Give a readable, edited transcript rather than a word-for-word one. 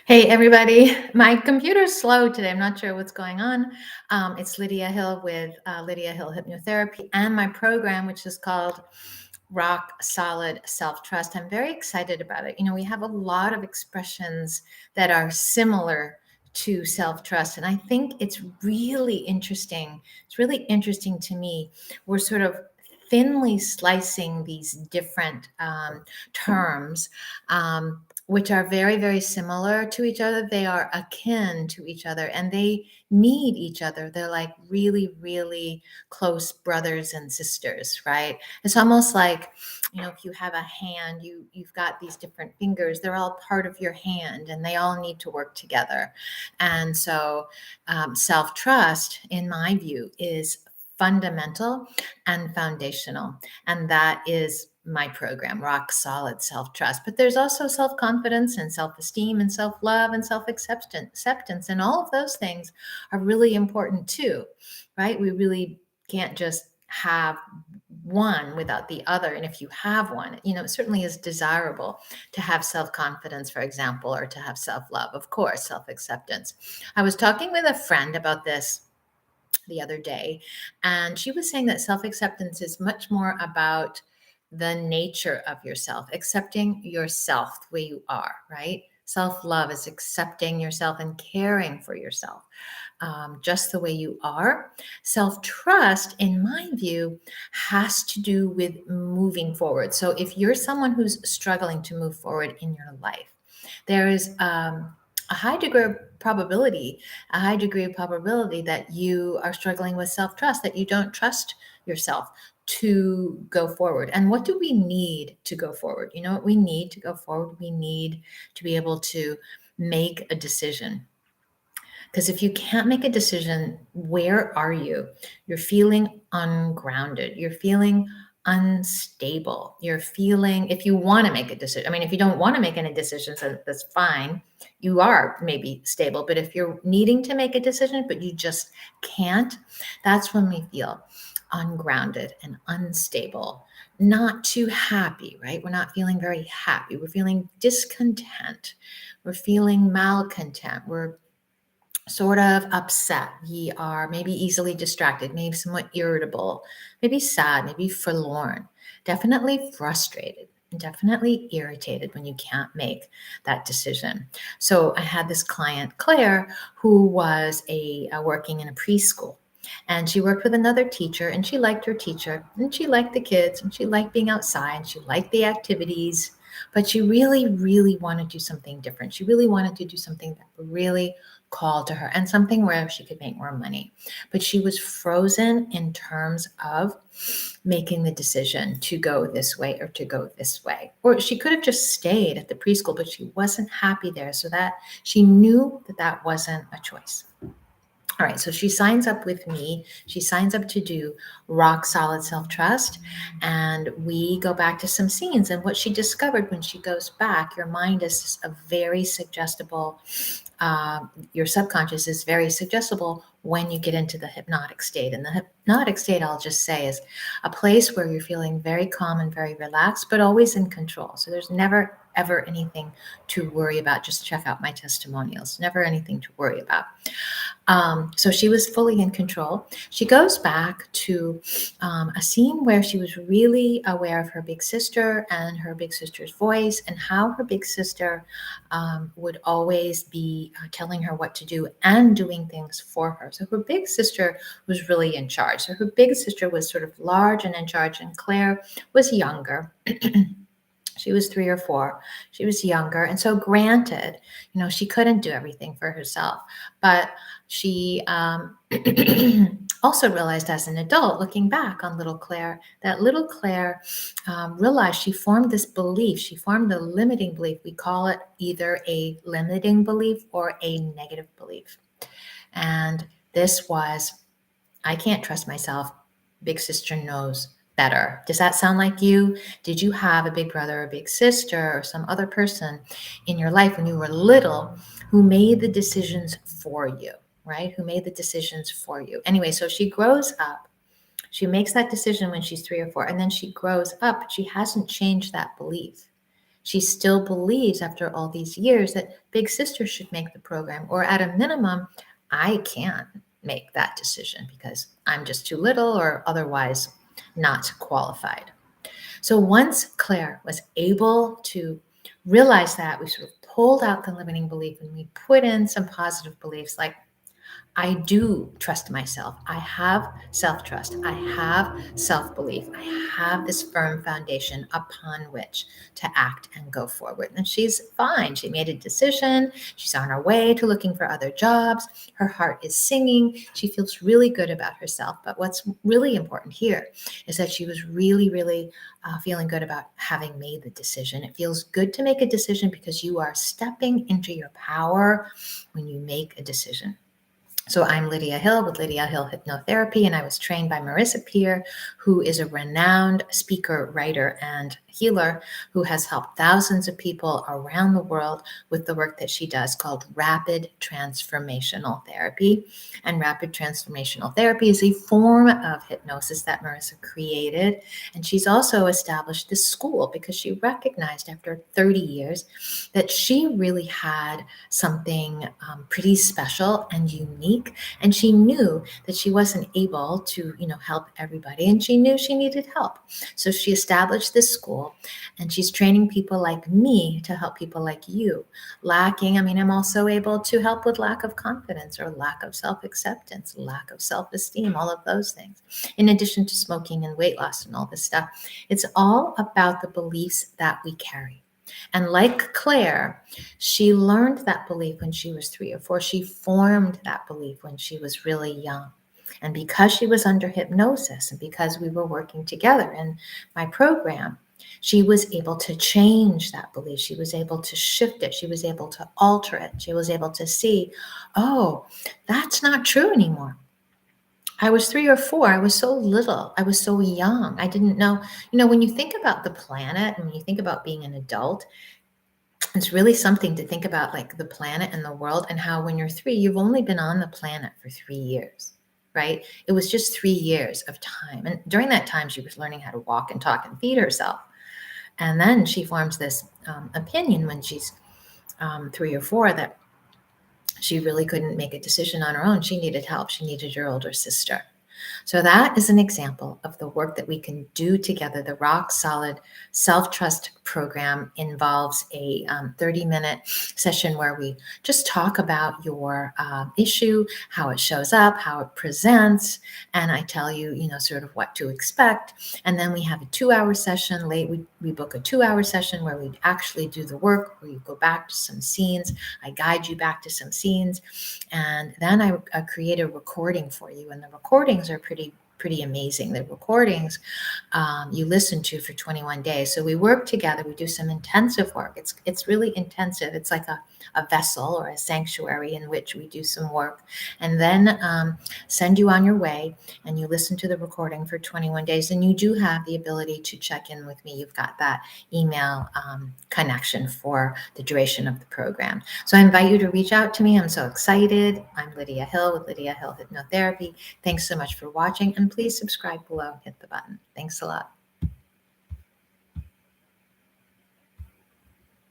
Hey, everybody. My computer's slow today. I'm not sure what's going on. It's Lydia Hill with Lydia Hill Hypnotherapy and my program, which is called Rock Solid Self Trust. I'm very excited about it. We have a lot of expressions that are similar to self trust. And I think it's really interesting. It's really interesting to me. We're sort of thinly slicing these different terms. Which are very, very similar to each other. They are akin to each other and they need each other. They're like really, really close brothers and sisters, right? It's almost like, if you have a hand, you've got these different fingers, they're all part of your hand and they all need to work together. And so self-trust, in my view, is fundamental and foundational. And that is my program, Rock Solid Self Trust. But there's also self confidence and self esteem and self love and self acceptance. And all of those things are really important too, right? We really can't just have one without the other. And if you have one, it certainly is desirable to have self confidence, for example, or to have self love, of course, self acceptance. I was talking with a friend about this the other day, and she was saying that self acceptance is much more about the nature of yourself, accepting yourself the way you are, right? Self love is accepting yourself and caring for yourself just the way you are. Self trust, in my view, has to do with moving forward. So if you're someone who's struggling to move forward in your life, there is a high degree of probability, that you are struggling with self trust, that you don't trust yourself to go forward. And what do we need to go forward? You know what we need to go forward? We need to be able to make a decision. Because if you can't make a decision, where are you? You're feeling ungrounded. You're feeling unstable. You're feeling, if you want to make a decision, I mean, if you don't want to make any decisions, that's fine. You are maybe stable. But if you're needing to make a decision, but you just can't, that's when we feel ungrounded and unstable, not too happy, right? We're not feeling very happy. We're feeling discontent. We're feeling malcontent. We're sort of upset. We are maybe easily distracted, maybe somewhat irritable, maybe sad, maybe forlorn, definitely frustrated, and definitely irritated when you can't make that decision. So I had this client, Claire, who was working in a preschool. And she worked with another teacher, and she liked her teacher, and she liked the kids, and she liked being outside, and she liked the activities. But she really, really wanted to do something different. She really wanted to do something that really called to her and something where she could make more money. But she was frozen in terms of making the decision to go this way or to go this way. Or she could have just stayed at the preschool, but she wasn't happy there. So that she knew that that wasn't a choice. All right, so she signs up with me. She signs up to do Rock Solid Self Trust. And we go back to some scenes. And what she discovered when she goes back, your mind is a very suggestible, your subconscious is very suggestible when you get into the hypnotic state. And the hypnotic state, I'll just say, is a place where you're feeling very calm and very relaxed, but always in control. So there's never, ever anything to worry about. Just check out my testimonials. Never anything to worry about. So she was fully in control. She goes back to a scene where she was really aware of her big sister and her big sister's voice and how her big sister would always be telling her what to do and doing things for her. So her big sister was really in charge. So her big sister was sort of large and in charge, and Claire was younger. She was 3 or 4. She was younger. And so granted, she couldn't do everything for herself. But she also realized as an adult, looking back on little Claire, that little Claire realized she formed this belief. She formed a limiting belief. We call it either a limiting belief or a negative belief. And this was, I can't trust myself. Big sister knows better. Does that sound like you? Did you have a big brother or big sister or some other person in your life when you were little who made the decisions for you, right? Who made the decisions for you? Anyway, so she grows up. She makes that decision when she's 3 or 4, and then she grows up. She hasn't changed that belief. She still believes after all these years that big sister should make the program, or at a minimum, I can't make that decision because I'm just too little or otherwise not qualified. So once Claire was able to realize that, we sort of pulled out the limiting belief and we put in some positive beliefs like, I do trust myself. I have self trust. I have self belief. I have this firm foundation upon which to act and go forward. And she's fine. She made a decision. She's on her way to looking for other jobs. Her heart is singing. She feels really good about herself. But what's really important here is that she was really feeling good about having made the decision. It feels good to make a decision because you are stepping into your power when you make a decision. So I'm Lydia Hill with Lydia Hill Hypnotherapy, and I was trained by Marisa Peer, who is a renowned speaker, writer, and healer who has helped thousands of people around the world with the work that she does called rapid transformational therapy. And rapid transformational therapy is a form of hypnosis that Marisa created. And she's also established this school because she recognized after 30 years that she really had something pretty special and unique. And she knew that she wasn't able to, help everybody. And she knew she needed help. So she established this school and she's training people like me to help people like you. I'm also able to help with lack of confidence or lack of self-acceptance, lack of self-esteem, all of those things. In addition to smoking and weight loss and all this stuff, it's all about the beliefs that we carry. And like Claire, she learned that belief when she was 3 or 4. She formed that belief when she was really young. And because she was under hypnosis and because we were working together in my program, she was able to change that belief. She was able to shift it. She was able to alter it. She was able to see, oh, that's not true anymore. I was 3 or 4. I was so little. I was so young. I didn't know. When you think about the planet and when you think about being an adult, it's really something to think about, like the planet and the world, and how when you're 3, you've only been on the planet for 3 years, right? It was just 3 years of time. And during that time, she was learning how to walk and talk and feed herself. And then she forms this opinion when she's 3 or 4 that she really couldn't make a decision on her own. She needed help. She needed her older sister. So that is an example of the work that we can do together. The Rock Solid Self-Trust program involves a 30-minute session where we just talk about your issue, how it shows up, how it presents, and I tell you, sort of what to expect. And then we have a 2-hour session. We book a 2-hour session where we actually do the work, where you go back to some scenes. I guide you back to some scenes, and then I create a recording for you. And the recordings are pretty amazing. The recordings you listen to for 21 days. So we work together. We do some intensive work. It's really intensive. It's like a vessel or a sanctuary in which we do some work, and then send you on your way. And you listen to the recording for 21 days. And you do have the ability to check in with me. You've got that email connection for the duration of the program. So I invite you to reach out to me. I'm so excited. I'm Lydia Hill with Lydia Hill Hypnotherapy. Thanks so much for watching, and please subscribe below. Hit the button. Thanks a lot.